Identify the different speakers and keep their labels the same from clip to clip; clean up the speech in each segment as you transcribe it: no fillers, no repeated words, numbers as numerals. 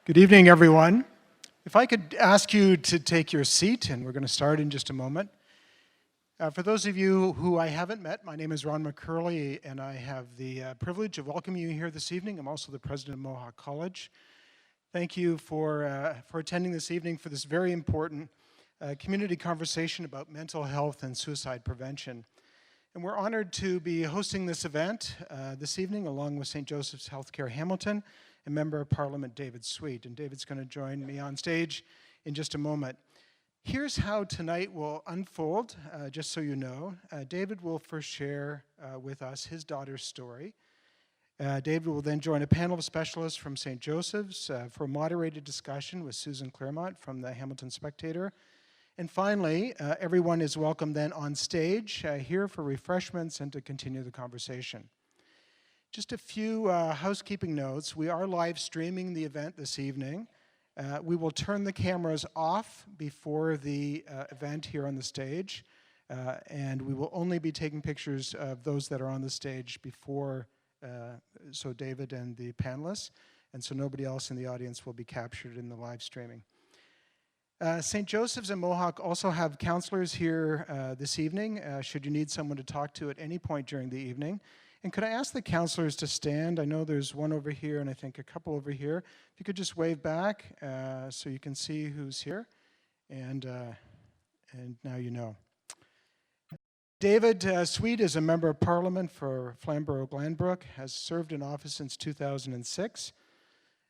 Speaker 1: Good evening, everyone. If I could ask you to take your seat, and we're going to start in just a moment. For those of you who I haven't met, my name is Ron McCurley, and I have the privilege of welcoming you here this evening. I'm also the president of Mohawk College. Thank you for attending this evening for this very important community conversation about mental health and suicide prevention. And we're honored to be hosting this event this evening along with St. Joseph's Healthcare Hamilton and Member of Parliament David Sweet. And David's going to join me on stage in just a moment. Here's how tonight will unfold, just so you know. David will first share with us his daughter's story. David will then join a panel of specialists from St. Joseph's for a moderated discussion with Susan Claremont from the Hamilton Spectator. And finally, everyone is welcome then on stage here for refreshments and to continue the conversation. Just a few housekeeping notes. We are live streaming the event this evening. We will turn the cameras off before the event here on the stage, and we will only be taking pictures of those that are on the stage before, so David and the panelists, and so nobody else in the audience will be captured in the live streaming. St. Joseph's and Mohawk also have counselors here this evening, should you need someone to talk to at any point during the evening. And could I ask the counselors to stand? I know there's one over here and I think a couple over here. If you could just wave back so you can see who's here. And now you know. David Sweet is a member of Parliament for Flamborough-Glanbrook, has served in office since 2006.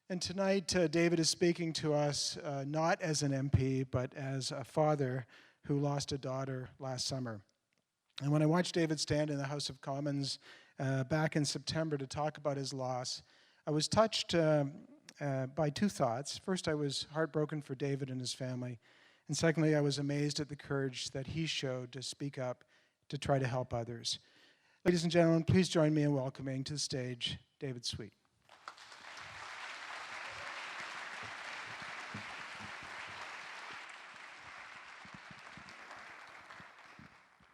Speaker 1: And tonight, David is speaking to us not as an MP, but as a father who lost a daughter last summer. And when I watched David stand in the House of Commons back in September to talk about his loss, I was touched by two thoughts. First, I was heartbroken for David and his family. And secondly, I was amazed at the courage that he showed to speak up to try to help others. Ladies and gentlemen, please join me in welcoming to the stage David Sweet.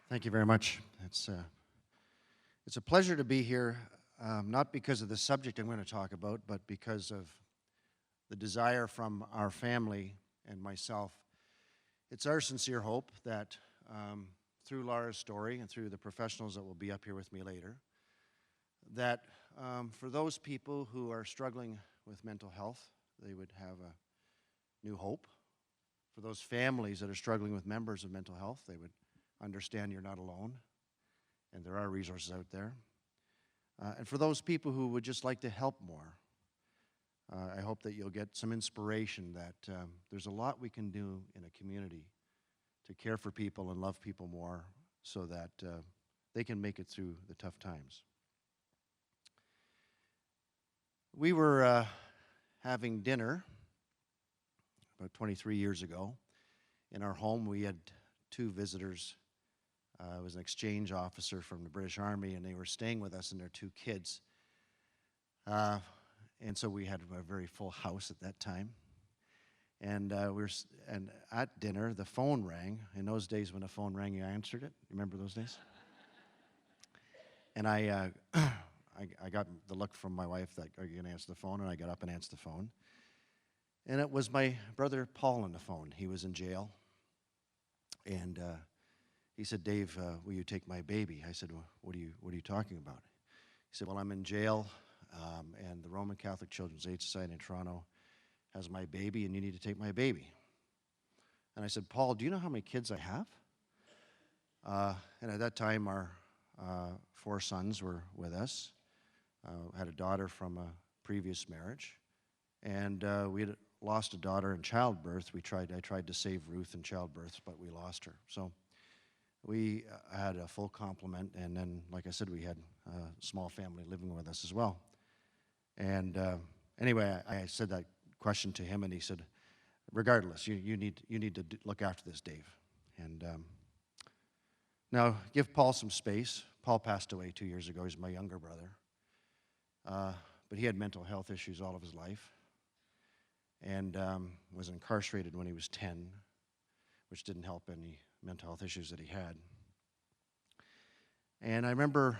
Speaker 2: Thank you very much. It's a pleasure to be here, not because of the subject I'm going to talk about, but because of the desire from our family and myself. It's our sincere hope that through Lara's story and through the professionals that will be up here with me later, that for those people who are struggling with mental health, they would have a new hope. For those families that are struggling with members of mental health, they would understand you're not alone, and there are resources out there. And for those people who would just like to help more, I hope that you'll get some inspiration that there's a lot we can do in a community to care for people and love people more so that they can make it through the tough times. We were having dinner about 23 years ago. In our home, we had two visitors. It was an exchange officer from the British Army, and they were staying with us and their two kids. And so we had a very full house at that time. And and at dinner, the phone rang. In those days, when the phone rang, you answered it. You remember those days? And I got the look from my wife that, are you going to answer the phone? And I got up and answered the phone. And it was my brother Paul on the phone. He was in jail. And he said, "Dave, will you take my baby?" I said, well, what are you talking about? He said, "Well, I'm in jail, and the Roman Catholic Children's Aid Society in Toronto has my baby, and you need to take my baby." And I said, "Paul, do you know how many kids I have?" And at that time, our 4 sons were with us. Had a daughter from a previous marriage, and we had lost a daughter in childbirth. I tried to save Ruth in childbirth, but we lost her. So we had a full complement, and then, like I said, we had a small family living with us as well. And anyway, I said that question to him, and he said, "Regardless, you need to look after this, Dave." And now, give Paul some space. Paul passed away 2 years ago. He's my younger brother. But he had mental health issues all of his life, and was incarcerated when he was 10, which didn't help any mental health issues that he had. And I remember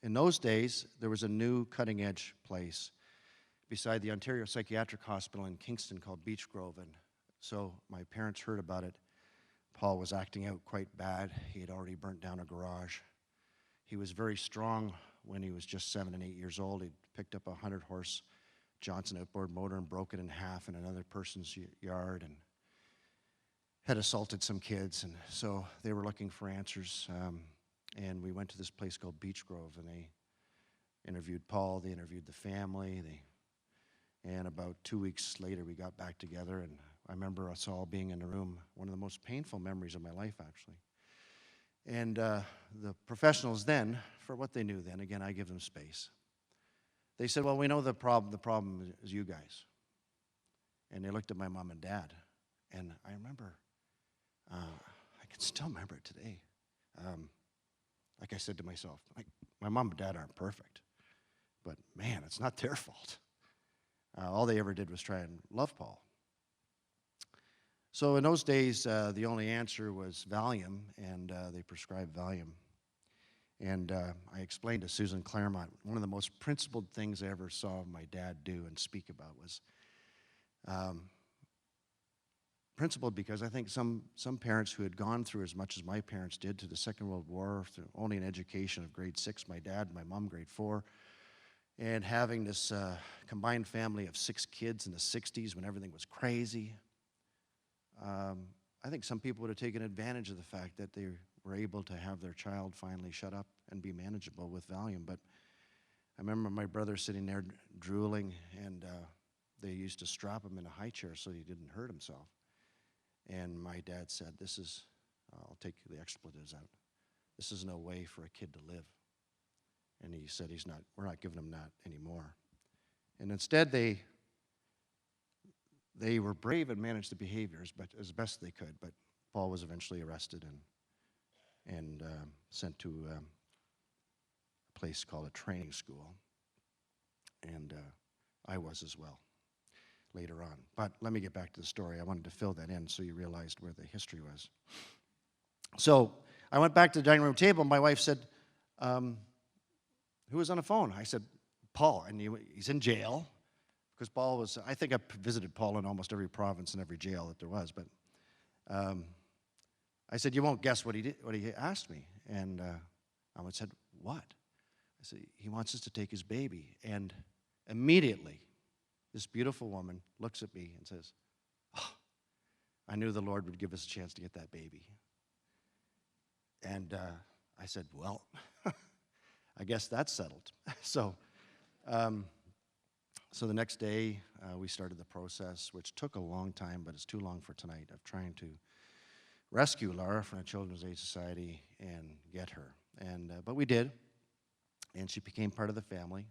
Speaker 2: in those days, there was a new cutting-edge place. beside the Ontario Psychiatric Hospital in Kingston called Beach Grove. And so my parents heard about it. Paul was acting out quite bad. He had already burnt down a garage. He was very strong when he was just 7 and 8 years old. He'd picked up a 100-horse Johnson outboard motor and broke it in half in another person's yard and had assaulted some kids. And so they were looking for answers. And we went to this place called Beach Grove, and they interviewed Paul. They interviewed the family. And about 2 weeks later, we got back together, and I remember us all being in the room, one of the most painful memories of my life, actually. And the professionals then, for what they knew then, again, I give them space. They said, well, we know the problem is you guys. And they looked at my mom and dad, and I remember, I can still remember it today. Like I said to myself, my mom and dad aren't perfect, but man, it's not their fault. All they ever did was try and love Paul. So in those days, the only answer was Valium, and they prescribed Valium. And I explained to Susan Claremont, one of the most principled things I ever saw my dad do and speak about was principled because I think some parents who had gone through as much as my parents did to the Second World War, through only an education of grade 6, my dad, my mom grade 4, and having this combined family of 6 kids in the 60s when everything was crazy, I think some people would have taken advantage of the fact that they were able to have their child finally shut up and be manageable with Valium. But I remember my brother sitting there drooling, and they used to strap him in a high chair so he didn't hurt himself. And my dad said, this is, I'll take the expletives out, this is no way for a kid to live. And he said, we're not giving him that anymore. And instead they were brave and managed the behaviors, but as best they could. But Paul was eventually arrested and sent to a place called a training school. And I was as well later on. But let me get back to the story. I wanted to fill that in so you realized where the history was. So I went back to the dining room table, and my wife said, who was on the phone? I said, Paul, and he's in jail. Because Paul was, I think I visited Paul in almost every province and every jail that there was, but I said, you won't guess what he asked me. And I said, what? I said, he wants us to take his baby. And immediately, this beautiful woman looks at me and says, oh, I knew the Lord would give us a chance to get that baby. And I said, well, I guess that's settled. So the next day, we started the process, which took a long time, but it's too long for tonight, of trying to rescue Lara from the Children's Aid Society and get her. And but we did, and she became part of the family.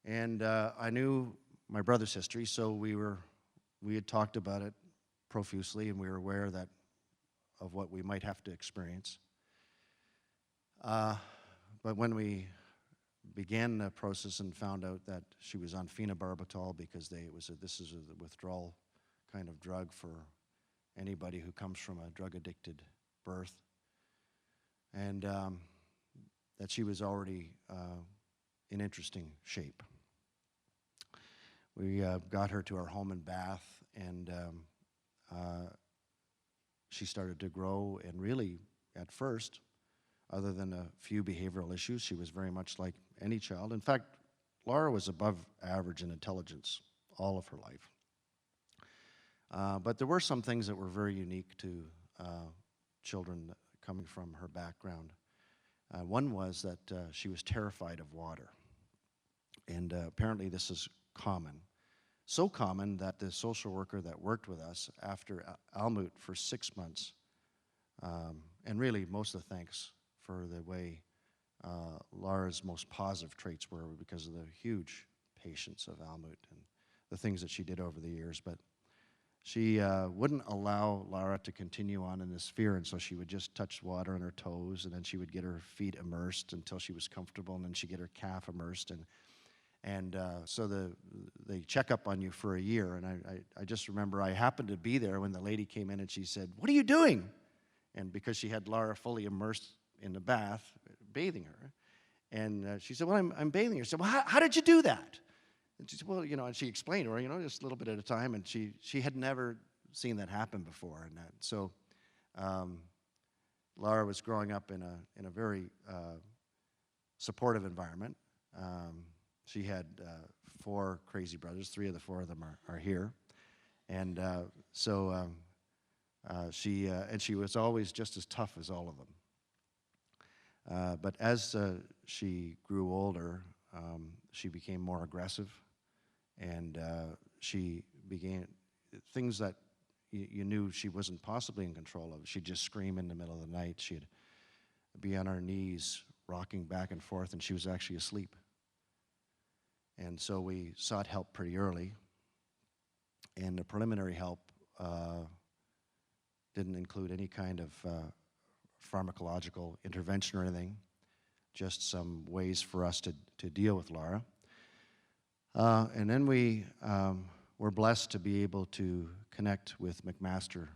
Speaker 2: And I knew my brother's history, so we had talked about it profusely, and we were aware of what we might have to experience. But when we began the process and found out that she was on phenobarbital because this is a withdrawal kind of drug for anybody who comes from a drug-addicted birth, and that she was already in interesting shape. We got her to our home in Bath, and she started to grow, and really, at first, other than a few behavioral issues, she was very much like any child. In fact, Lara was above average in intelligence all of her life. But there were some things that were very unique to children coming from her background. One was that she was terrified of water. And apparently this is common. So common that the social worker that worked with us after Almut for 6 months, and really most of the thanks for the way Lara's most positive traits were because of the huge patience of Almut and the things that she did over the years. But she wouldn't allow Lara to continue on in this fear, and so she would just touch water on her toes, and then she would get her feet immersed until she was comfortable, and then she'd get her calf immersed. And so they check up on you for a year. And I just remember I happened to be there when the lady came in and she said, "What are you doing?" And because she had Lara fully immersed in the bath, bathing her. And she said, "Well, I'm bathing her." I said, "Well, how did you do that?" And she said, well, and she explained to her, just a little bit at a time, and she had never seen that happen before. And so Lara was growing up in a very supportive environment. She had 4 crazy brothers. 3 of the 4 of them are here. And she was always just as tough as all of them. But as she grew older, she became more aggressive, and she began things that you knew she wasn't possibly in control of. She'd just scream in the middle of the night. She'd be on her knees, rocking back and forth, and she was actually asleep. And so we sought help pretty early, and the preliminary help didn't include any kind of pharmacological intervention or anything, just some ways for us to deal with Lara. And then we were blessed to be able to connect with McMaster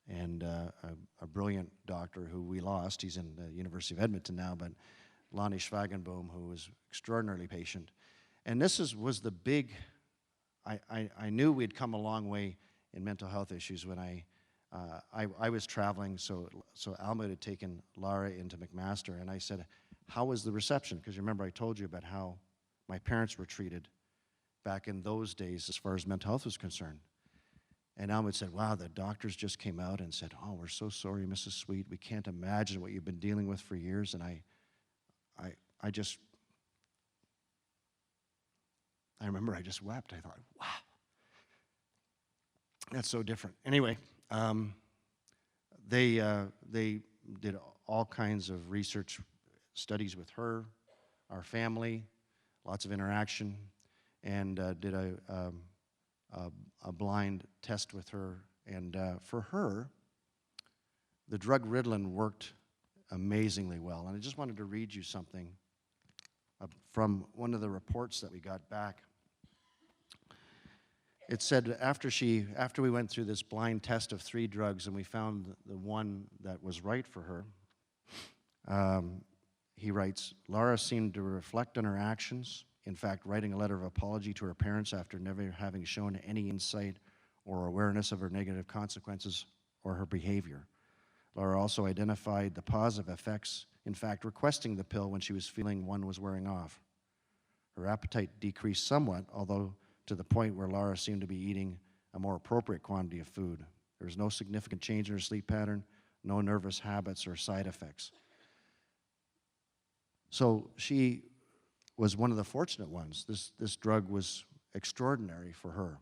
Speaker 2: and a brilliant doctor who we lost. He's in the University of Edmonton now, but Lonnie Schwagenboom, who was extraordinarily patient. And this was the big, I knew we'd come a long way in mental health issues when I was traveling, so Alma had taken Lara into McMaster, and I said, how was the reception? Because you remember I told you about how my parents were treated back in those days as far as mental health was concerned. And Alma said, wow, the doctors just came out and said, oh, we're so sorry, Mrs. Sweet. We can't imagine what you've been dealing with for years. And I remember I just wept. I thought, wow, that's so different. Anyway, they did all kinds of research studies with her, our family, lots of interaction, and did a blind test with her. And for her, the drug Ritalin worked amazingly well. And I just wanted to read you something from one of the reports that we got back. It said after we went through this blind test of 3 drugs and we found the one that was right for her, he writes, Lara seemed to reflect on her actions, in fact, writing a letter of apology to her parents after never having shown any insight or awareness of her negative consequences or her behavior. Lara also identified the positive effects, in fact, requesting the pill when she was feeling one was wearing off. Her appetite decreased somewhat, although to the point where Lara seemed to be eating a more appropriate quantity of food. There was no significant change in her sleep pattern, no nervous habits or side effects. So she was one of the fortunate ones. This drug was extraordinary for her.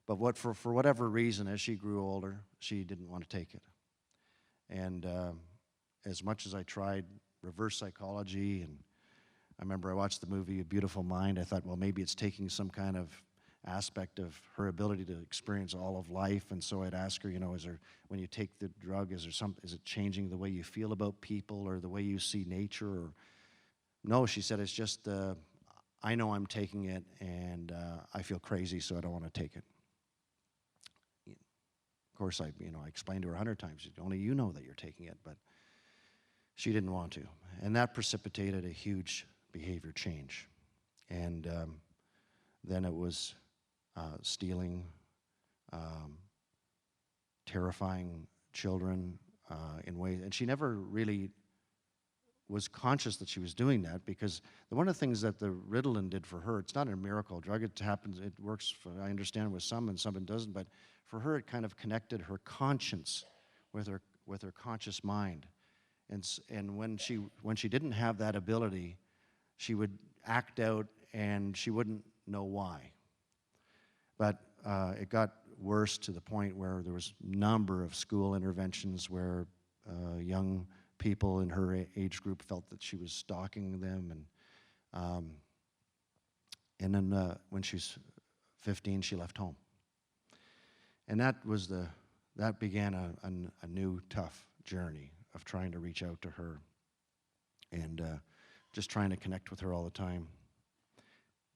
Speaker 2: But for whatever reason, as she grew older, she didn't want to take it. And as much as I tried reverse psychology, and I remember I watched the movie A Beautiful Mind, I thought, well, maybe it's taking some kind of aspect of her ability to experience all of life. And so I'd ask her, is there, when you take the drug, is it changing the way you feel about people or the way you see nature? Or no, she said, it's just I know I'm taking it, and I feel crazy, so I don't want to take it. Of course, I explained to her 100 times, only you know that you're taking it, but she didn't want to. And that precipitated a huge behavior change. And then it was stealing, terrifying children in ways, and she never really was conscious that she was doing that, because one of the things that the Ritalin did for her, it's not a miracle drug, it happens, it works, I understand, with some and some it doesn't, but for her it kind of connected her conscience with her conscious mind. And when she didn't have that ability, she would act out and she wouldn't know why. But it got worse to the point where there was a number of school interventions where young people in her age group felt that she was stalking them, and then when she was 15, she left home, and that began a new tough journey of trying to reach out to her and just trying to connect with her all the time.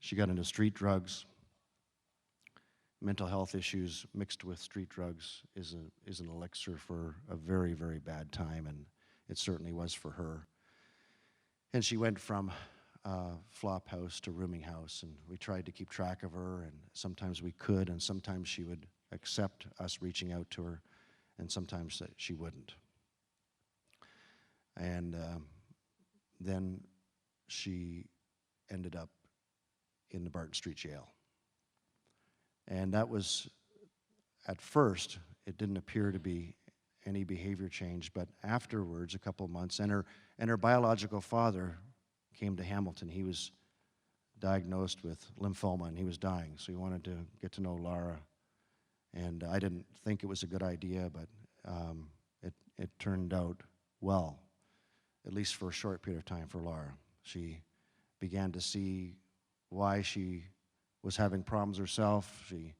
Speaker 2: She got into street drugs. Mental health issues mixed with street drugs is an elixir for a very, very bad time, and it certainly was for her. And she went from flop house to rooming house, and we tried to keep track of her, and sometimes we could, and sometimes she would accept us reaching out to her, and sometimes she wouldn't. And then she ended up in the Barton Street Jail. And that was, at first, it didn't appear to be any behavior change, but afterwards, a couple of months, and her biological father came to Hamilton. He was diagnosed with lymphoma, and he was dying, so he wanted to get to know Lara. And I didn't think it was a good idea, but it turned out well, at least for a short period of time for Lara. She began to see why she was having problems herself. She,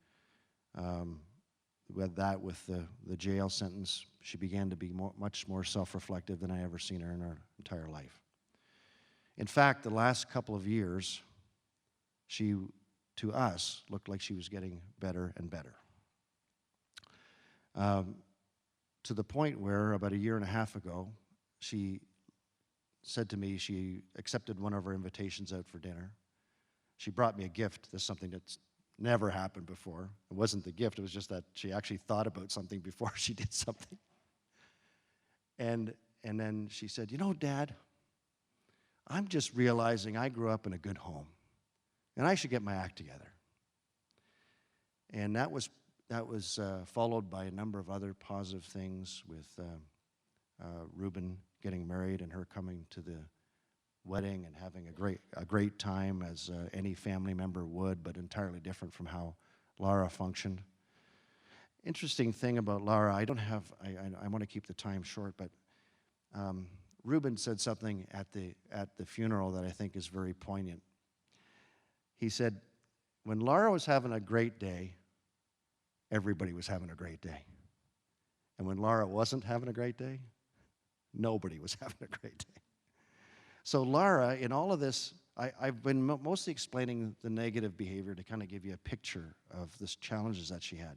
Speaker 2: with the jail sentence, she began to be much more self-reflective than I ever seen her in her entire life. In fact, the last couple of years, she, to us, looked like she was getting better and better. To the point where, about a year and a half ago, she said to me she accepted one of our invitations out for dinner. She brought me a gift. This is something that's never happened before. It wasn't the gift, it was just that she actually thought about something before she did something. And then she said, "You know, Dad, I'm just realizing I grew up in a good home, and I should get my act together." And that was followed by a number of other positive things, with Reuben getting married and her coming to the wedding and having a great time, as any family member would, but entirely different from how Lara functioned. Interesting thing about Lara, I want to keep the time short, but Reuben said something at the funeral that I think is very poignant. He said, when Lara was having a great day, everybody was having a great day. And when Lara wasn't having a great day, nobody was having a great day. So Lara, in all of this, I've been mostly explaining the negative behavior to kind of give you a picture of the challenges that she had.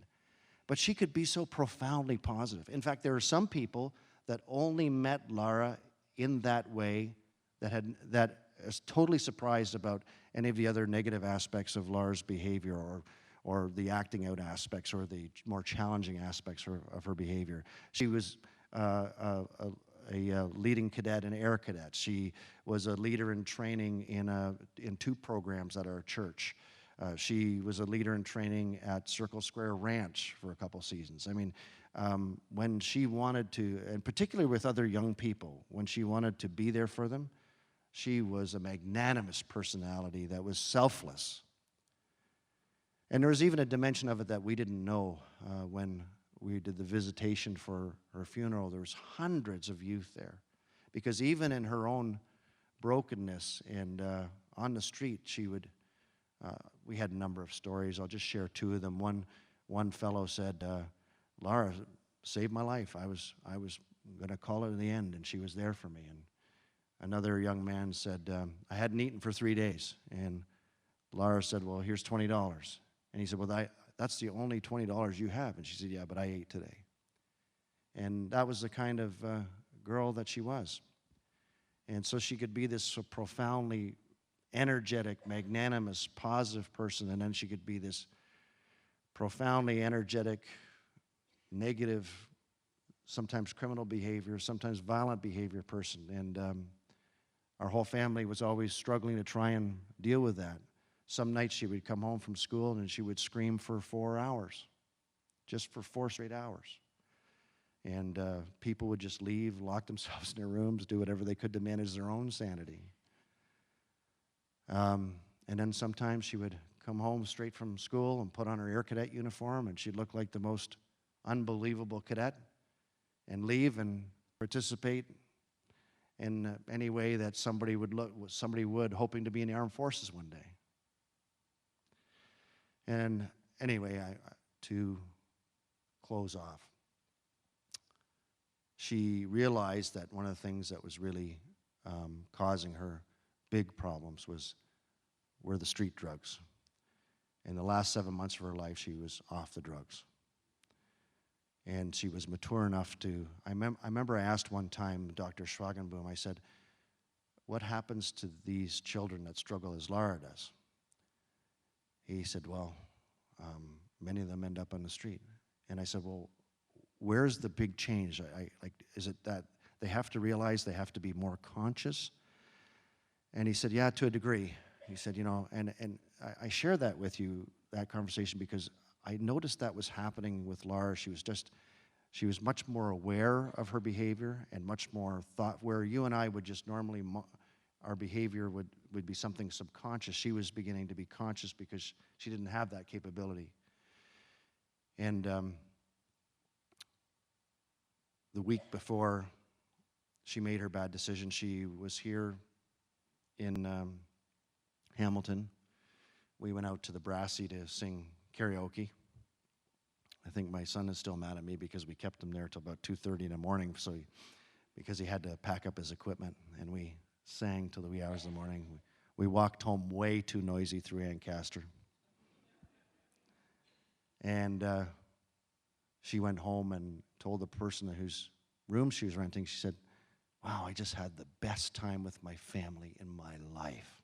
Speaker 2: But she could be so profoundly positive. In fact, there are some people that only met Lara in that way that is totally surprised about any of the other negative aspects of Lara's behavior, or the acting out aspects, or the more challenging aspects of her behavior. She was a leading cadet in Air Cadets. She was a leader in training in 2 programs at our church. She was a leader in training at Circle Square Ranch for a couple seasons. I mean, when she wanted to, and particularly with other young people, when she wanted to be there for them, she was a magnanimous personality that was selfless. And there was even a dimension of it that we didn't know when we did the visitation for her funeral. There was hundreds of youth there, because even in her own brokenness and on the street, she would. We had a number of stories. I'll just share 2 of them. One fellow said, "Lara saved my life. I was going to call it in the end, and she was there for me." And another young man said, "I hadn't eaten for 3 days," and Lara said, "Well, here's $20." And he said, "Well, that's the only $20 you have." And she said, "Yeah, but I ate today." And that was the kind of girl that she was. And so she could be this so profoundly energetic, magnanimous, positive person, and then she could be this profoundly energetic, negative, sometimes criminal behavior, sometimes violent behavior person. And our whole family was always struggling to try and deal with that. Some nights she would come home from school and she would scream for 4 hours, just for 4 straight hours. And people would just leave, lock themselves in their rooms, do whatever they could to manage their own sanity. And then sometimes she would come home straight from school and put on her Air Cadet uniform, and she'd look like the most unbelievable cadet, and leave and participate in any way that somebody would, hoping to be in the armed forces one day. And anyway, to close off, she realized that one of the things that was really causing her big problems were the street drugs. In the last 7 months of her life, she was off the drugs. And she was mature enough to, I remember I asked one time Dr. Schwagenboom, I said, what happens to these children that struggle as Lara does? He said, well, many of them end up on the street. And I said, well, where's the big change? Is it that they have to realize they have to be more conscious? And he said, yeah, to a degree. He said, you know, and I share that with you, that conversation, because I noticed that was happening with Lara. She was much more aware of her behavior and much more thought, where you and I would just normally, our behavior would be something subconscious. She was beginning to be conscious because she didn't have that capability. And the week before she made her bad decision, she was here in Hamilton. We went out to the Brassy to sing karaoke. I think my son is still mad at me because we kept him there till about 2:30 in the morning, because he had to pack up his equipment, and we sang till the wee hours of the morning. We walked home way too noisy through Ancaster. And she went home and told the person whose room she was renting, she said, wow, I just had the best time with my family in my life.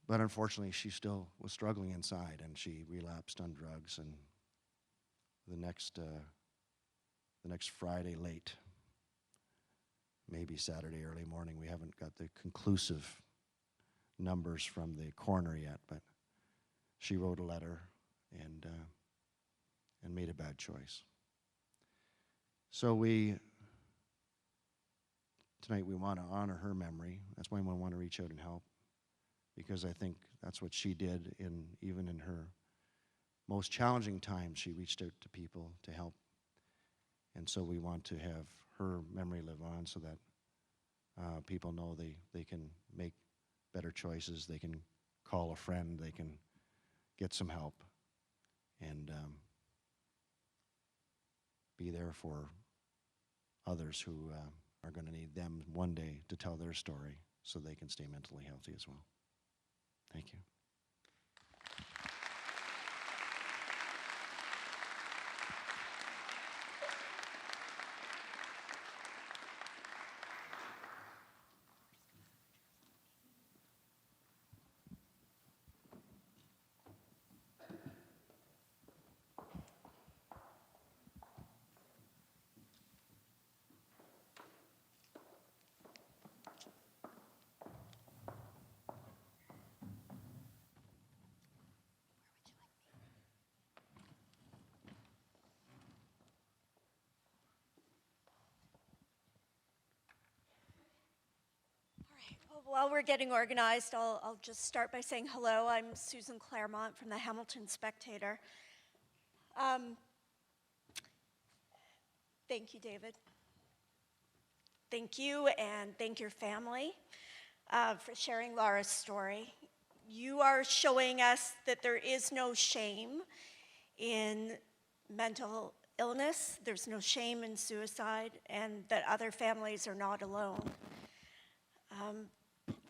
Speaker 2: But unfortunately, she still was struggling inside, and she relapsed on drugs. And the next Friday late, maybe Saturday early morning, we haven't got the conclusive numbers from the coroner yet, but she wrote a letter and made a bad choice. So tonight we want to honor her memory. That's why we want to reach out and help, because I think that's what she did even in her most challenging times. She reached out to people to help. And so we want to have her memory live on so that people know they can make better choices, they can call a friend, they can get some help, and be there for others who are going to need them one day to tell their story so they can stay mentally healthy as well. Thank you.
Speaker 3: While we're getting organized, I'll just start by saying hello. I'm Susan Claremont from the Hamilton Spectator. Thank you, David. Thank you, and thank your family for sharing Lara's story. You are showing us that there is no shame in mental illness, there's no shame in suicide, and that other families are not alone.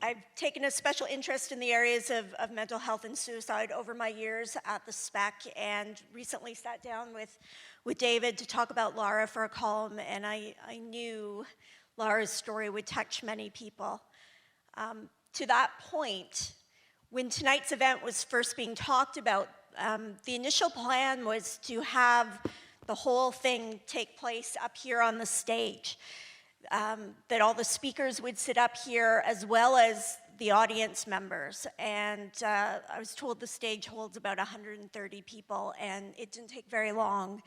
Speaker 3: I've taken a special interest in the areas of mental health and suicide over my years at the SPEC, and recently sat down with David to talk about Lara for a column, and I knew Lara's story would touch many people. To that point, when tonight's event was first being talked about, the initial plan was to have the whole thing take place up here on the stage. That all the speakers would sit up here as well as the audience members. And I was told the stage holds about 130 people, and it didn't take very long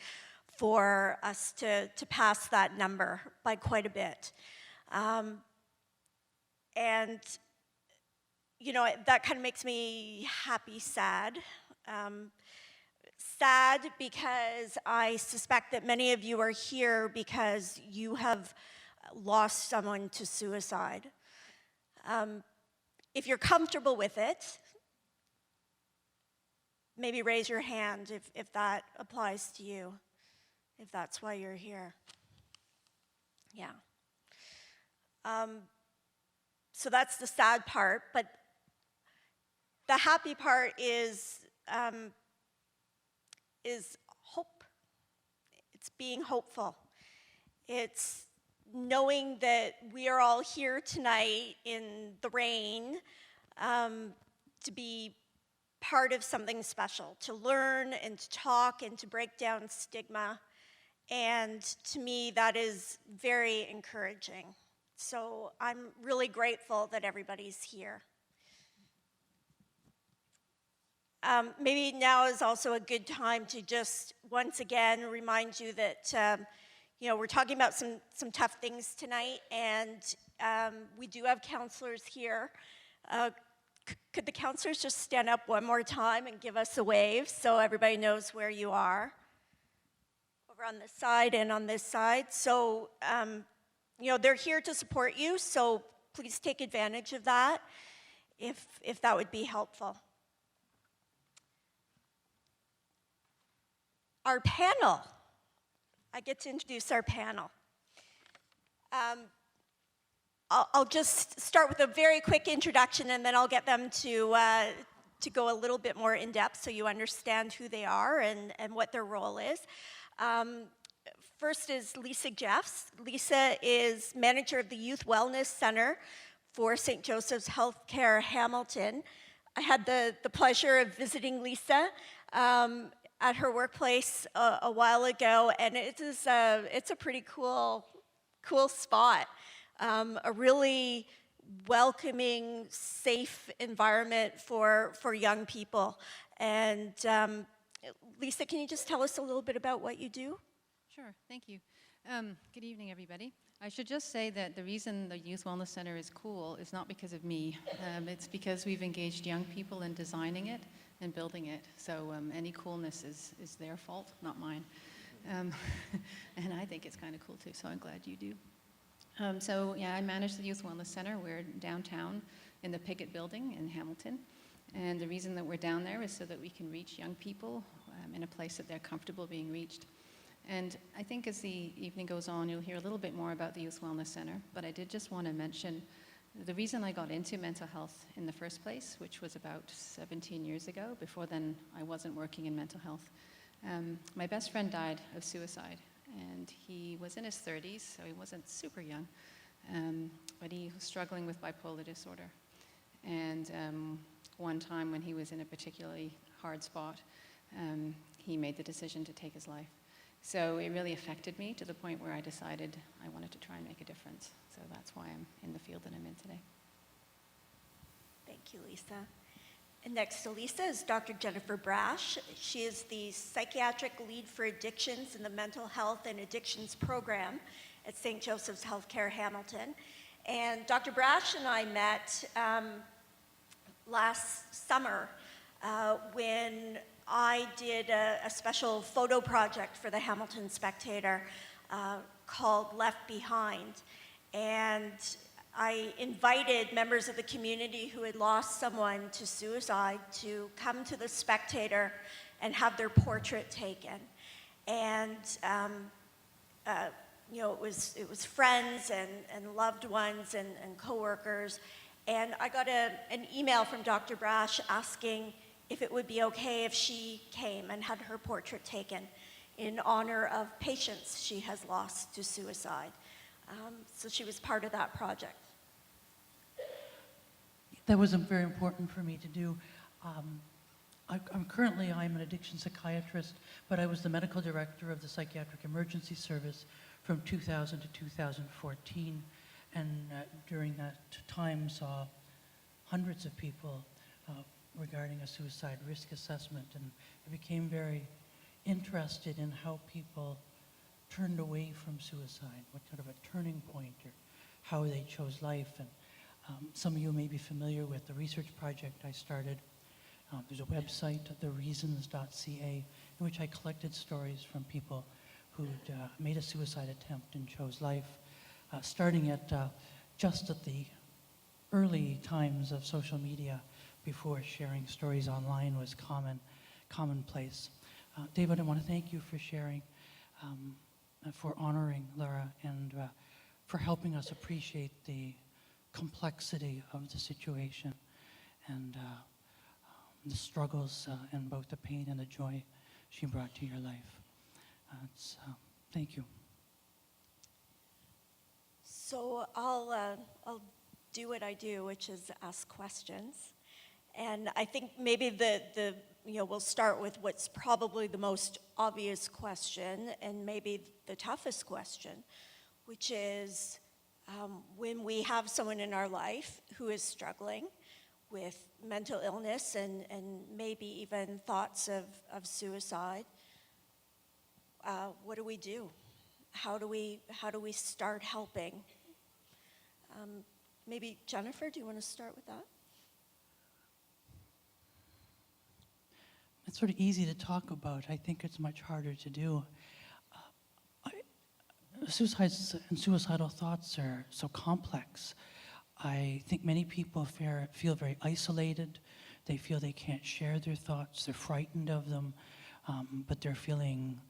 Speaker 3: for us to pass that number by quite a bit. And, you know, that kind of makes me happy, sad. Sad because I suspect that many of you are here because you have lost someone to suicide. If you're comfortable with it, maybe raise your hand if that applies to you, if that's why you're here. Yeah. So that's the sad part, but the happy part is hope. It's being hopeful. It's knowing that we are all here tonight in the rain to be part of something special, to learn and to talk and to break down stigma. And to me, that is very encouraging. So I'm really grateful that everybody's here. Maybe now is also a good time to just once again remind you that we're talking about some tough things tonight, and we do have counselors here. Could the counselors just stand up one more time and give us a wave so everybody knows where you are? Over on this side and on this side. So, they're here to support you, so please take advantage of that if that would be helpful. Our panel. I get to introduce our panel. I'll just start with a very quick introduction, and then I'll get them to go a little bit more in depth so you understand who they are and what their role is. First is Lisa Jeffs. Lisa is manager of the Youth Wellness Center for St. Joseph's Healthcare Hamilton. I had the pleasure of visiting Lisa at her workplace a while ago, and it's a pretty cool spot. A really welcoming, safe environment for young people. And Lisa, can you just tell us a little bit about what you do?
Speaker 4: Sure, thank you. Good evening, everybody. I should just say that the reason the Youth Wellness Center is cool is not because of me. It's because we've engaged young people in designing it and building it. So any coolness is their fault, not mine. And I think it's kind of cool too, so I'm glad you do. I manage the Youth Wellness Center. We're downtown in the Piggott Building in Hamilton. And the reason that we're down there is so that we can reach young people in a place that they're comfortable being reached. And I think as the evening goes on, you'll hear a little bit more about the Youth Wellness Center. But I did just want to mention the reason I got into mental health in the first place, which was about 17 years ago. Before then, I wasn't working in mental health. My best friend died of suicide. And he was in his 30s, so he wasn't super young, but he was struggling with bipolar disorder. And one time when he was in a particularly hard spot, he made the decision to take his life. So it really affected me to the point where I decided I wanted to try and make a difference. So that's why I'm in the field that I'm in today.
Speaker 3: Thank you, Lisa. And next to Lisa is Dr. Jennifer Brash. She is the psychiatric lead for addictions in the mental health and addictions program at St. Joseph's Healthcare Hamilton. And Dr. Brash and I met last summer when I did a special photo project for the Hamilton Spectator called Left Behind. And I invited members of the community who had lost someone to suicide to come to the Spectator and have their portrait taken. And it was friends and loved ones and coworkers. And I got an email from Dr. Brash asking if it would be okay if she came and had her portrait taken in honor of patients she has lost to suicide. So she was part of that project.
Speaker 5: That was very important for me to do. I'm an addiction psychiatrist, but I was the medical director of the psychiatric emergency service from 2000 to 2014, and during that time saw hundreds of people regarding a suicide risk assessment, and I became very interested in how people turned away from suicide, what kind of a turning point, or how they chose life. And some of you may be familiar with the research project I started. There's a website, thereasons.ca, in which I collected stories from people who'd made a suicide attempt and chose life, starting at just at the early times of social media, before sharing stories online was commonplace. David, I want to thank you for sharing, for honoring Lara, and for helping us appreciate the complexity of the situation and the struggles and both the pain and the joy she brought to your life. Thank you.
Speaker 3: So I'll do what I do, which is ask questions. And I think maybe we'll start with what's probably the most obvious question and maybe the toughest question, which is when we have someone in our life who is struggling with mental illness and maybe even thoughts of suicide, what do we do? How do we start helping? Maybe Jennifer, do you want to start with that?
Speaker 5: It's sort of easy to talk about. I think it's much harder to do. Suicides and suicidal thoughts are so complex. I think many people feel very isolated. They feel they can't share their thoughts. They're frightened of them, but they're feeling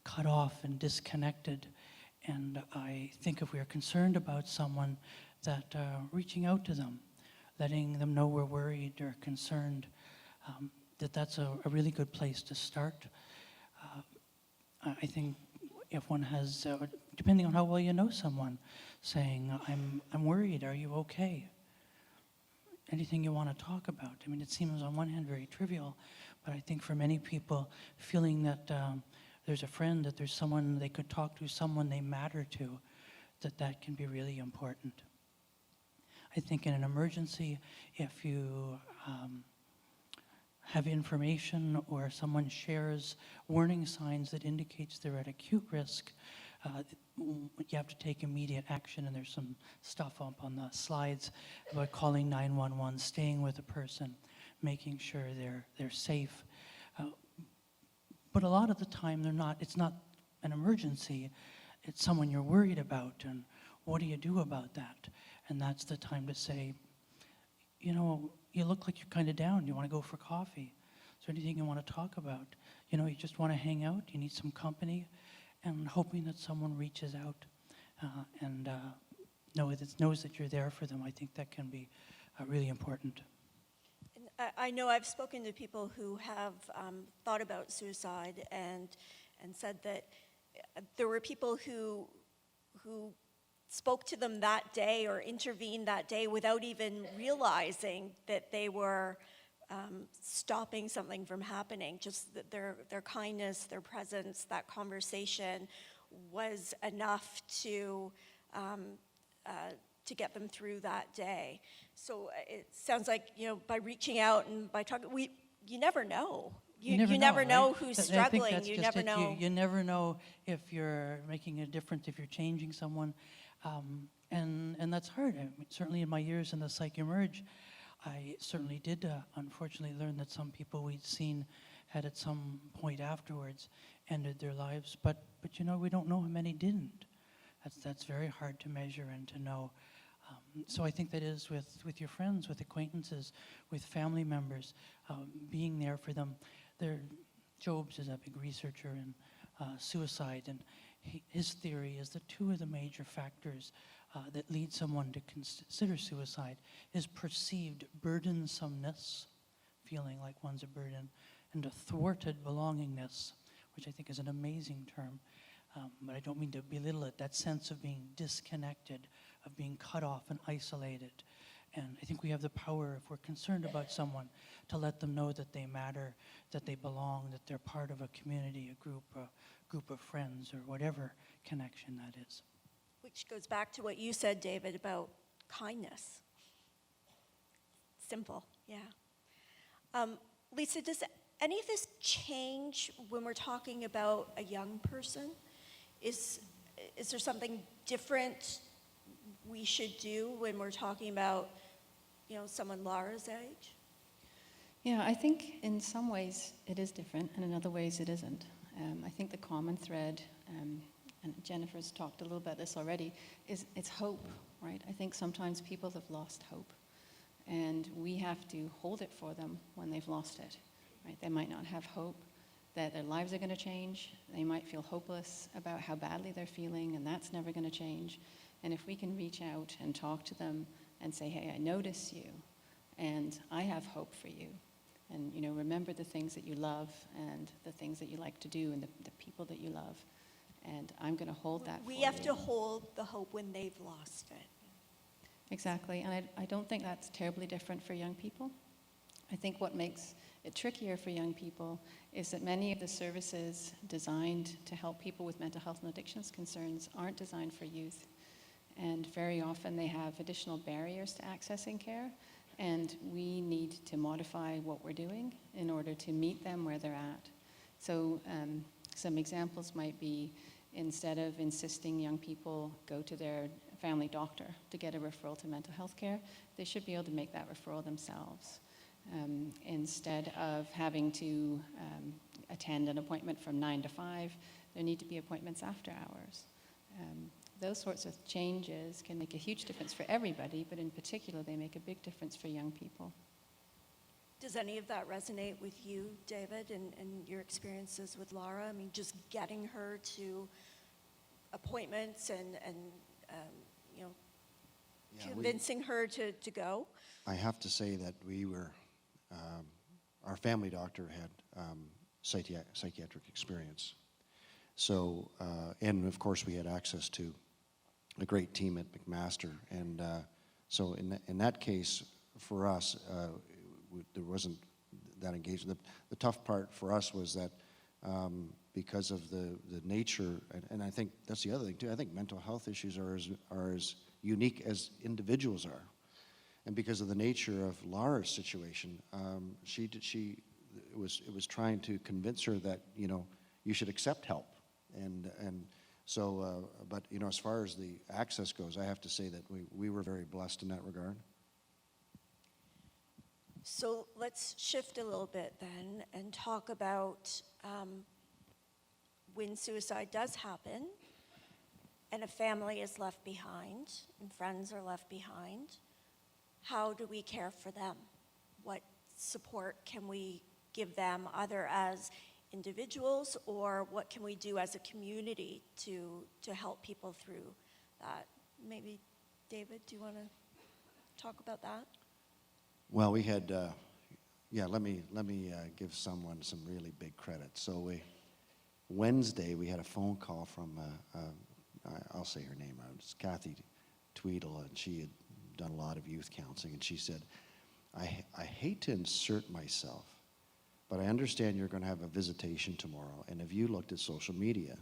Speaker 5: cut off and disconnected. And I think if we are concerned about someone, that reaching out to them, letting them know we're worried or concerned, that's a really good place to start. I think if one has, depending on how well you know someone, saying, I'm worried, are you okay? Anything you want to talk about. I mean, it seems on one hand very trivial, but I think for many people, feeling that there's a friend, that there's someone they could talk to, someone they matter to, that can be really important. I think in an emergency, if you have information or someone shares warning signs that indicates they're at acute risk, you have to take immediate action, and there's some stuff up on the slides about calling 911, staying with a person, making sure they're safe. But a lot of the time it's not an emergency, it's someone you're worried about, and what do you do about that? And that's the time to say, you look like you're kind of down. You want to go for coffee? Is there anything you want to talk about? You just want to hang out? You need some company? And hoping that someone reaches out and knows that you're there for them. I think that can be really important.
Speaker 3: And I know I've spoken to people who have thought about suicide and said that there were people who spoke to them that day or intervened that day without even realizing that they were stopping something from happening. Just that their kindness, their presence, that conversation was enough to get them through that day. So it sounds like, by reaching out and by talking, you never know. You never know
Speaker 5: right?
Speaker 3: who's
Speaker 5: I think
Speaker 3: struggling.
Speaker 5: that's
Speaker 3: You
Speaker 5: just
Speaker 3: never
Speaker 5: it.
Speaker 3: know.
Speaker 5: You never know if you're making a difference, if you're changing someone. And that's hard. I mean, certainly in my years in the Psych Emerge, I certainly did unfortunately learn that some people we'd seen had at some point afterwards ended their lives. But we don't know how many didn't. That's very hard to measure and to know. So I think that is with your friends, with acquaintances, with family members, being there for them. Jobs is a big researcher in suicide, and his theory is that two of the major factors that lead someone to consider suicide is perceived burdensomeness, feeling like one's a burden, and a thwarted belongingness, which I think is an amazing term. But I don't mean to belittle it, that sense of being disconnected, of being cut off and isolated. And I think we have the power, if we're concerned about someone, to let them know that they matter, that they belong, that they're part of a community, a group of friends, or whatever connection that is.
Speaker 3: Which goes back to what you said, David, about kindness. Simple, yeah. Lisa, does any of this change when we're talking about a young person? Is there something different we should do when we're talking about, someone Lara's age?
Speaker 4: Yeah, I think in some ways it is different, and in other ways it isn't. I think the common thread, and Jennifer's talked a little about this already, is it's hope, right? I think sometimes people have lost hope, and we have to hold it for them when they've lost it, right? They might not have hope that their lives are going to change. They might feel hopeless about how badly they're feeling, and that's never going to change. And if we can reach out and talk to them and say, hey, I notice you, and I have hope for you, and remember the things that you love and the things that you like to do and the people that you love, And I'm going to hold that
Speaker 3: We
Speaker 4: for
Speaker 3: have
Speaker 4: you.
Speaker 3: to hold the hope when they've lost it.
Speaker 4: Exactly, and I don't think that's terribly different for young people. I think what makes it trickier for young people is that many of the services designed to help people with mental health and addictions concerns aren't designed for youth. And very often they have additional barriers to accessing care, and we need to modify what we're doing in order to meet them where they're at. So some examples might be, instead of insisting young people go to their family doctor to get a referral to mental health care, they should be able to make that referral themselves. Instead of having to attend an appointment from 9 to 5, there need to be appointments after hours. Those sorts of changes can make a huge difference for everybody, but in particular, they make a big difference for young people.
Speaker 3: Does any of that resonate with you, David, and your experiences with Lara? I mean, just getting her to appointments and you know,
Speaker 2: Yeah,
Speaker 3: convincing her to go?
Speaker 2: I have to say that we were, our family doctor had psychiatric experience. So, and of course we had access to a great team at McMaster. And so in that case, for us, there wasn't that engagement. The tough part for us was that because of the nature, and I think that's the other thing too, I think mental health issues are as unique as individuals are. And because of the nature of Lara's situation, it was trying to convince her that, you know, you should accept help. And so, but, you know, as far as the access goes, I have to say that we were very blessed in that regard.
Speaker 3: So let's shift a little bit then and talk about when suicide does happen and a family is left behind and friends are left behind. How do we care for them? What support can we give them, either as individuals, or what can we do as a community to help people through that? Maybe, David, do you want to talk about that?
Speaker 2: Well, we had, yeah, let me give someone some really big credit. So Wednesday, we had a phone call from, I'll say her name, it's Kathy Tweedle, and she had done a lot of youth counseling, and she said, I hate to insert myself, but I understand you're going to have a visitation tomorrow, and have you looked at social media?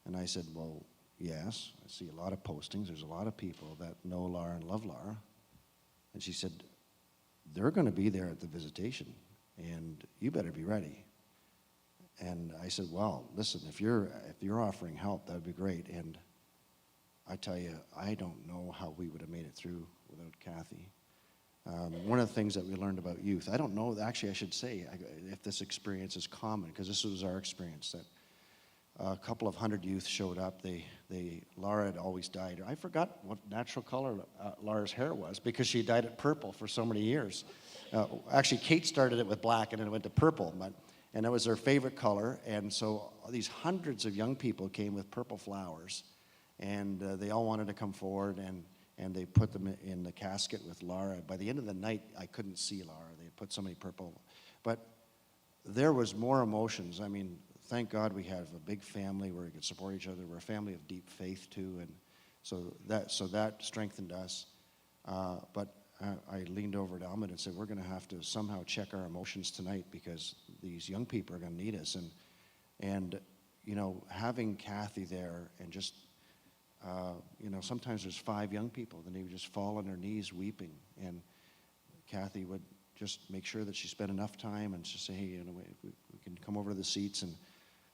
Speaker 2: And I said, well, yes, I see a lot of postings. There's a lot of people that know Lara and love Lara. And she said, they're going to be there at the visitation, and you better be ready. And I said, well, listen, if you're offering help, that would be great. And I tell you, I don't know how we would have made it through without Kathy. One of the things that we learned about youth, I don't know, actually I should say, if this experience is common, because this was our experience, that a couple of hundred youth showed up. Lara had always dyed. I forgot what natural color Lara's hair was, because she dyed it purple for so many years. Actually, Kate started it with black, and then it went to purple, and it was her favorite color. And so these hundreds of young people came with purple flowers, and they all wanted to come forward, and they put them in the casket with Lara. By the end of the night, I couldn't see Lara. They had put so many purple. But there was more emotions. I mean, thank God we have a big family where we could support each other. We're a family of deep faith too, and so that strengthened us. But I leaned over to Ahmed and said, we're going to have to somehow check our emotions tonight, because these young people are going to need us. And you know, having Kathy there, and just you know, sometimes there's 5 young people, then they would just fall on their knees weeping, and Kathy would just make sure that she spent enough time and just say, hey, you know, we can come over to the seats. And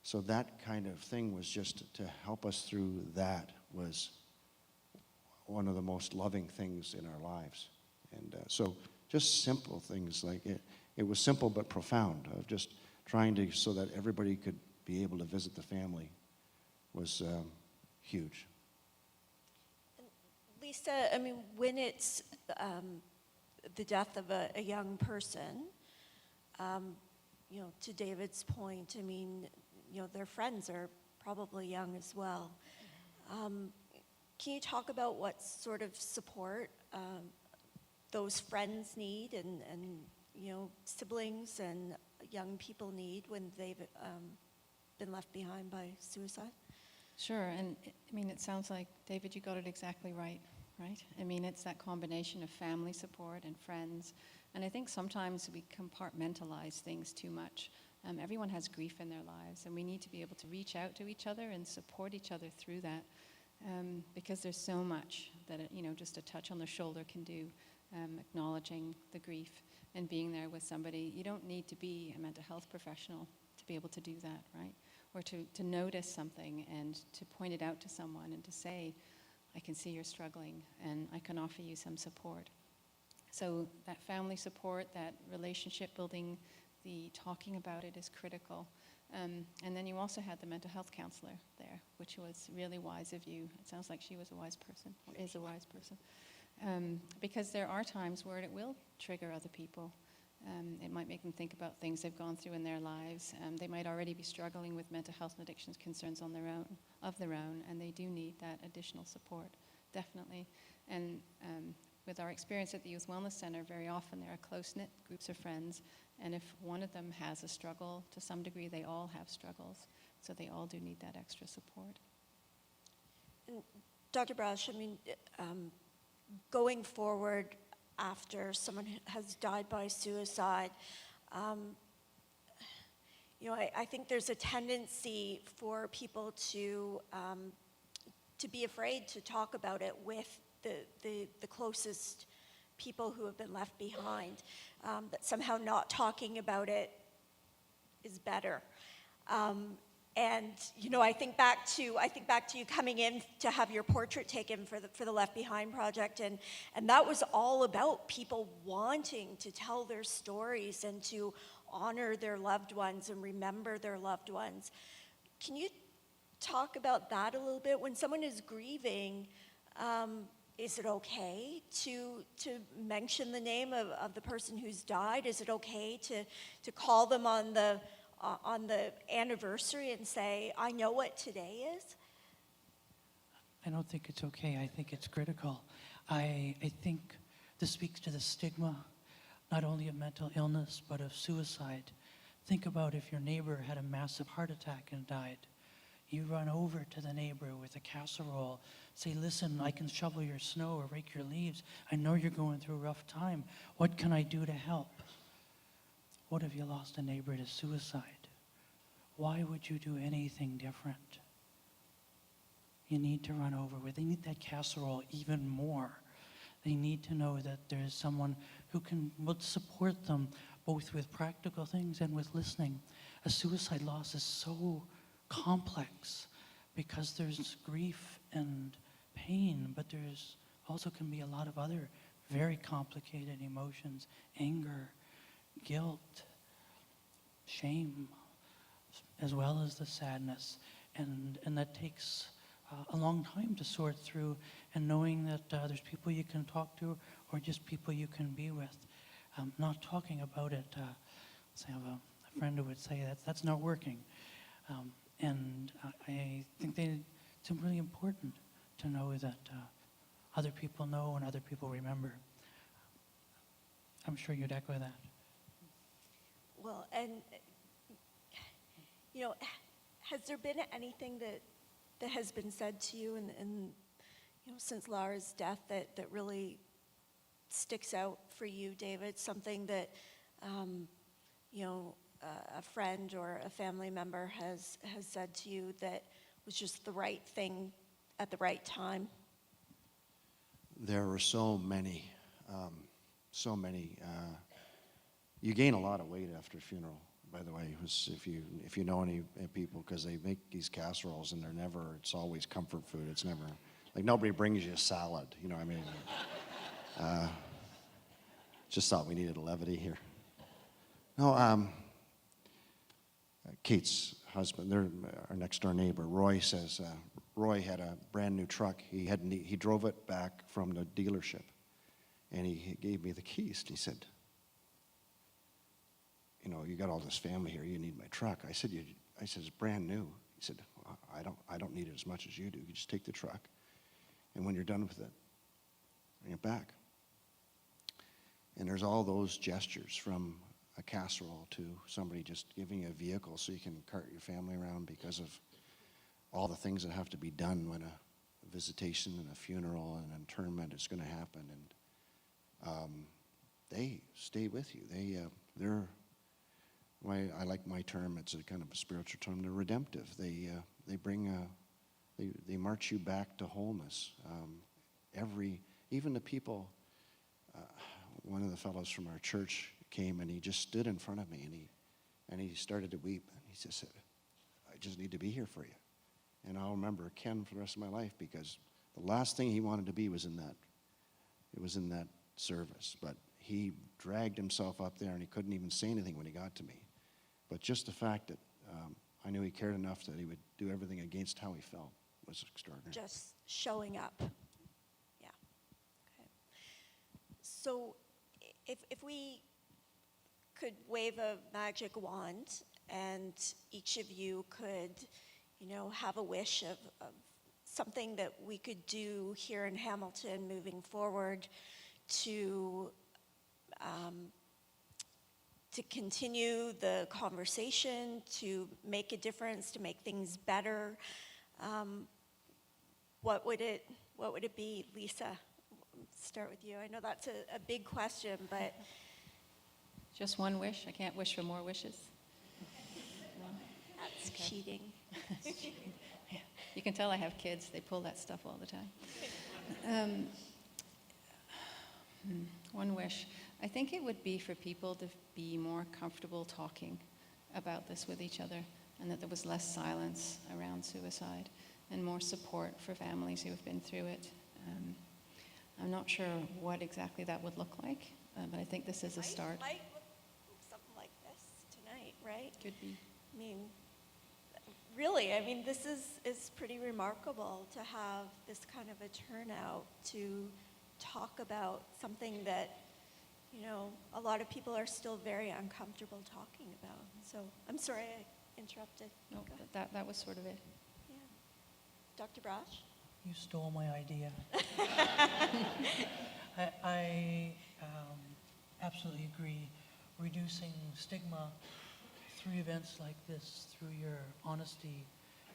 Speaker 2: so that kind of thing was just to help us through. That was one of the most loving things in our lives. And so just simple things like it was simple but profound, of just trying to, so that everybody could be able to visit the family, was huge.
Speaker 3: Lisa, I mean, when it's the death of a young person, you know, to David's point, I mean, you know, their friends are probably young as well. Can you talk about what sort of support those friends need, and you know, siblings and young people need when they've been left behind by suicide?
Speaker 4: Sure, and I mean, it sounds like, David, you got it exactly right, right? I mean, it's that combination of family support and friends, and I think sometimes we compartmentalize things too much. Everyone has grief in their lives, and we need to be able to reach out to each other and support each other through that, because there's so much that, just a touch on the shoulder can do, acknowledging the grief and being there with somebody. You don't need to be a mental health professional to be able to do that, right? Or to notice something and to point it out to someone and to say, I can see you're struggling and I can offer you some support. So that family support, that relationship building, the talking about it is critical. And then you also had the mental health counselor there, which was really wise of you. It sounds like she was a wise person, or is a wise person. Because there are times where it will trigger other people. It might make them think about things they've gone through in their lives. They might already be struggling with mental health and addictions concerns of their own, and they do need that additional support, definitely. And with our experience at the Youth Wellness Center, very often there are close-knit groups of friends, and if one of them has a struggle, to some degree they all have struggles, so they all do need that extra support.
Speaker 3: And Dr. Brash, I mean, going forward after someone has died by suicide, I think there's a tendency for people to be afraid to talk about it with the closest people who have been left behind, that somehow not talking about it is better. And I think back to you coming in to have your portrait taken for the Left Behind project, and that was all about people wanting to tell their stories and to honor their loved ones and remember their loved ones. Can you talk about that a little bit? When someone is grieving, is it okay to mention the name of the person who's died? Is it okay to call them on the anniversary and say, I know what today is?
Speaker 5: I don't think it's okay. I think it's critical. I think this speaks to the stigma, not only of mental illness, but of suicide. Think about if your neighbor had a massive heart attack and died. You run over to the neighbor with a casserole, say, listen, I can shovel your snow or rake your leaves. I know you're going through a rough time. What can I do to help? What if you lost a neighbor to suicide? Why would you do anything different? You need to run over with. They need that casserole even more. They need to know that there is someone who will support them both with practical things and with listening. A suicide loss is so complex because there's grief and pain, but there's also can be a lot of other very complicated emotions, anger, guilt, shame, as well as the sadness. And that takes a long time to sort through, and knowing that there's people you can talk to or just people you can be with. Not talking about it, I have a friend who would say that's not working. And I think it's really important to know that other people know and other people remember. I'm sure you'd echo that.
Speaker 3: Well, and has there been anything that has been said to you and since Lara's death that really sticks out for you, David? Something that a friend or a family member has said to you that was just the right thing at the right time?
Speaker 2: There were so many. You gain a lot of weight after a funeral, by the way, if you know any people, because they make these casseroles and it's always comfort food. It's never, like nobody brings you a salad, you know what I mean? Just thought we needed a levity here. No, Kate's husband, our next door neighbor, Roy says, Roy had a brand new truck. He drove it back from the dealership, and he gave me the keys. And he said, you got all this family here. You need my truck. I said, it's brand new. He said, I don't need it as much as you do. You just take the truck, and when you're done with it, bring it back. And there's all those gestures, from a casserole to somebody just giving you a vehicle so you can cart your family around, because of all the things that have to be done when a visitation and a funeral and an interment is going to happen, and they stay with you. They're I like my term. It's a kind of a spiritual term. They're redemptive. They bring they march you back to wholeness. Even the people. One of the fellows from our church came and he just stood in front of me and he started to weep and he just said, "I just need to be here for you." And I'll remember Ken for the rest of my life, because the last thing he wanted to be was in that service. But he dragged himself up there and he couldn't even say anything when he got to me. But just the fact that I knew he cared enough that he would do everything against how he felt was extraordinary.
Speaker 3: Just showing up. Yeah. Okay. So if we could wave a magic wand and each of you could, have a wish of something that we could do here in Hamilton moving forward to continue the conversation, to make a difference, to make things better, what would it be? Lisa, start with you. I know that's a big question, but
Speaker 4: Just one wish? I can't wish for more wishes.
Speaker 3: that's cheating.
Speaker 4: Yeah. You can tell I have kids. They pull that stuff all the time. One wish. I think it would be for people to be more comfortable talking about this with each other, and that there was less silence around suicide and more support for families who have been through it. I'm not sure what exactly that would look like, but I think this is a start.
Speaker 3: Might look something like this tonight, right?
Speaker 4: Could be.
Speaker 3: I mean, really, this is pretty remarkable to have this kind of a turnout to talk about something that, a lot of people are still very uncomfortable talking about. So I'm sorry I interrupted.
Speaker 4: No,
Speaker 3: Go ahead.
Speaker 4: that was sort of it.
Speaker 3: Yeah. Dr. Brash?
Speaker 5: You stole my idea. I absolutely agree. Reducing stigma through events like this, through your honesty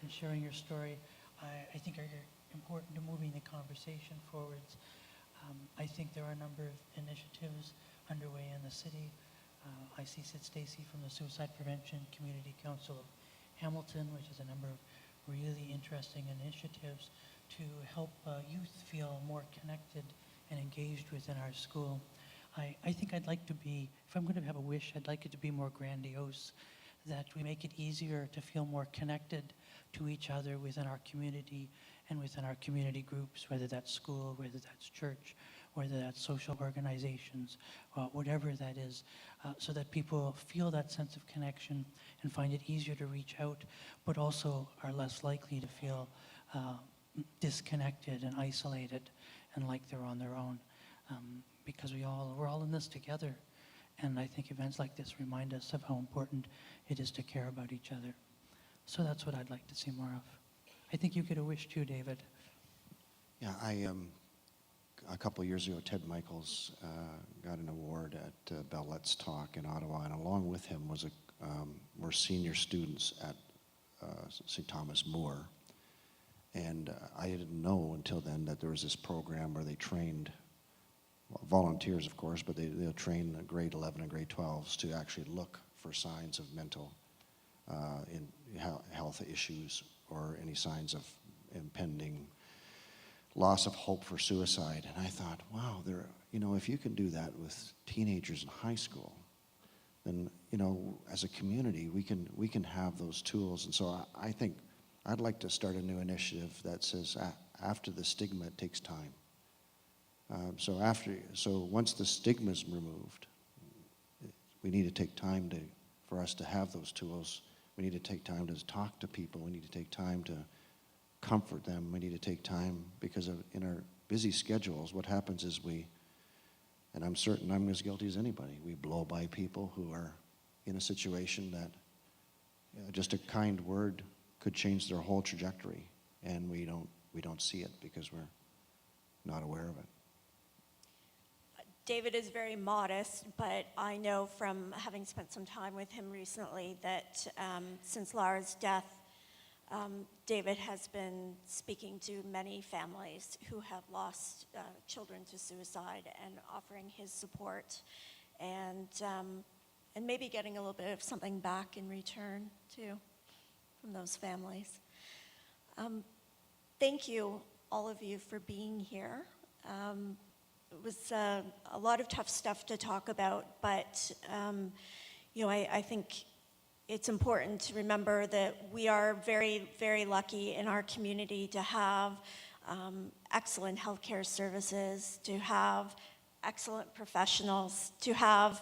Speaker 5: and sharing your story, I think are important to moving the conversation forwards. I think there are a number of initiatives underway in the city. I see Sid Stacy from the Suicide Prevention Community Council of Hamilton, which is a number of really interesting initiatives to help youth feel more connected and engaged within our school. I think I'd like to be, if I'm going to have a wish, I'd like it to be more grandiose, that we make it easier to feel more connected to each other within our community and within our community groups, whether that's school, whether that's church, whether that's social organizations, whatever that is, so that people feel that sense of connection and find it easier to reach out, but also are less likely to feel disconnected and isolated and like they're on their own, because we're all in this together. And I think events like this remind us of how important it is to care about each other. So that's what I'd like to see more of. I think you get a wish too, David.
Speaker 2: Yeah, a couple of years ago, Ted Michaels got an award at Bell Let's Talk in Ottawa, and along with him were senior students at St. Thomas More. And I didn't know until then that there was this program where they trained, volunteers of course, but they'll train grade 11 and grade 12s to actually look for signs of mental health issues or any signs of impending loss of hope for suicide. And I thought, wow, if you can do that with teenagers in high school, then as a community we can have those tools. And so I think I'd like to start a new initiative that says after the stigma, it takes time. So once the stigma is removed, we need to take time for us to have those tools. We need to take time to talk to people. We need to take time to comfort them. We need to take time because in our busy schedules, what happens is and I'm certain I'm as guilty as anybody, we blow by people who are in a situation that just a kind word could change their whole trajectory, and we don't see it because we're not aware of it.
Speaker 3: David is very modest, but I know from having spent some time with him recently that since Lara's death, David has been speaking to many families who have lost children to suicide and offering his support and maybe getting a little bit of something back in return too from those families. Thank you, all of you, for being here. It was a lot of tough stuff to talk about, but I think it's important to remember that we are very, very lucky in our community to have excellent healthcare services, to have excellent professionals, to have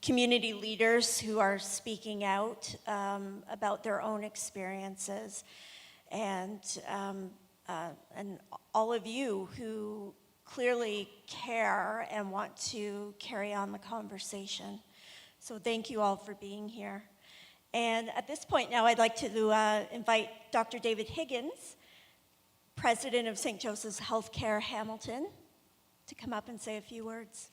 Speaker 3: community leaders who are speaking out about their own experiences, and all of you who clearly care and want to carry on the conversation. So thank you all for being here. And at this point now, I'd like to invite Dr. David Higgins, President of St. Joseph's Healthcare Hamilton, to come up and say a few words.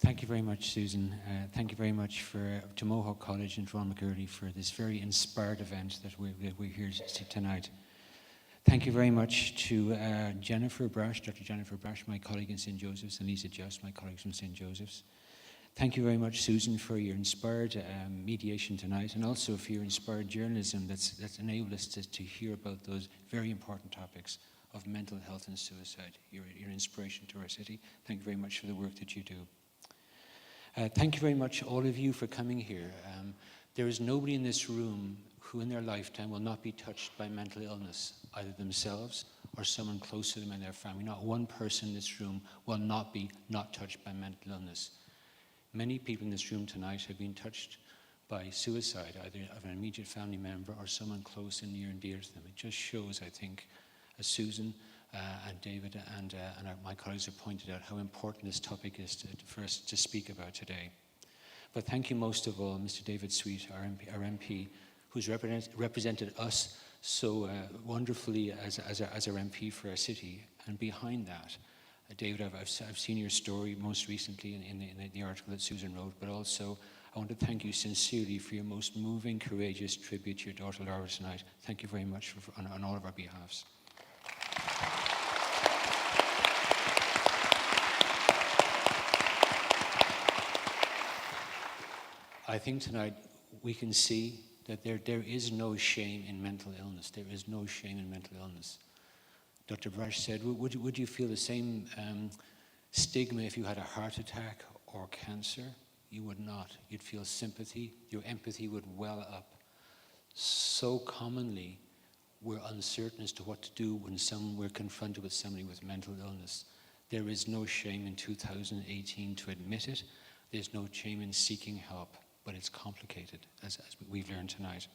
Speaker 6: Thank you very much, Susan. Thank you very much to Mohawk College and Ron McGurley for this very inspired event that we're here to see tonight. Thank you very much to Jennifer Brash, Dr. Jennifer Brash, my colleague in St. Joseph's, and Lisa Just, my colleagues from St. Joseph's. Thank you very much, Susan, for your inspired mediation tonight, and also for your inspired journalism that's enabled us to hear about those very important topics of mental health and suicide. You're an inspiration to our city. Thank you very much for the work that you do. Thank you very much, all of you, for coming here. There is nobody in this room who in their lifetime will not be touched by mental illness, either themselves or someone close to them in their family. Not one person in this room will not be touched by mental illness. Many people in this room tonight have been touched by suicide, either of an immediate family member or someone close and near and dear to them. It just shows, I think, as Susan and David and my colleagues have pointed out, how important this topic is for us to speak about today. But thank you most of all, Mr. David Sweet, our MP, who's represented us so wonderfully as our MP for our city. And behind that, David, I've seen your story most recently in the article that Susan wrote, but also I want to thank you sincerely for your most moving, courageous tribute to your daughter Lara tonight. Thank you very much on all of our behalves. I think tonight we can see that there is no shame in mental illness. There is no shame in mental illness. Dr. Brash said, would you feel the same stigma if you had a heart attack or cancer? You would not. You'd feel sympathy. Your empathy would well up. So commonly, we're uncertain as to what to do when we're confronted with somebody with mental illness. There is no shame in 2018 to admit it. There's no shame in seeking help, but it's complicated, as we've learned tonight.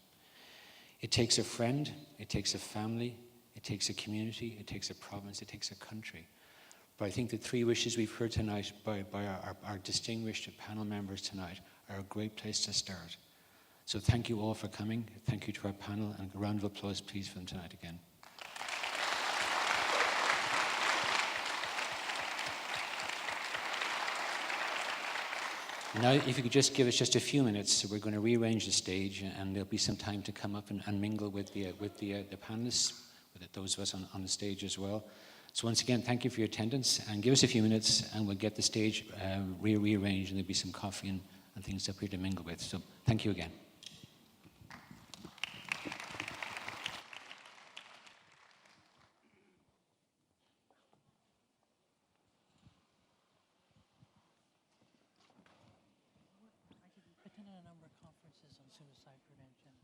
Speaker 6: It takes a friend, it takes a family, it takes a community, it takes a province, it takes a country. But I think the three wishes we've heard tonight by our distinguished panel members tonight are a great place to start. So thank you all for coming. Thank you to our panel, and a round of applause, please, for them tonight again. Now, if you could just give us just a few minutes, we're going to rearrange the stage, and there'll be some time to come up and mingle with the panelists, with those of us on the stage as well. So once again, thank you for your attendance, and give us a few minutes, and we'll get the stage rearranged, and there'll be some coffee and things up here to mingle with. So thank you again.
Speaker 5: Attended a number of conferences on suicide prevention,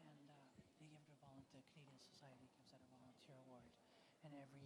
Speaker 5: and the Canadian Society gives out a volunteer award, and every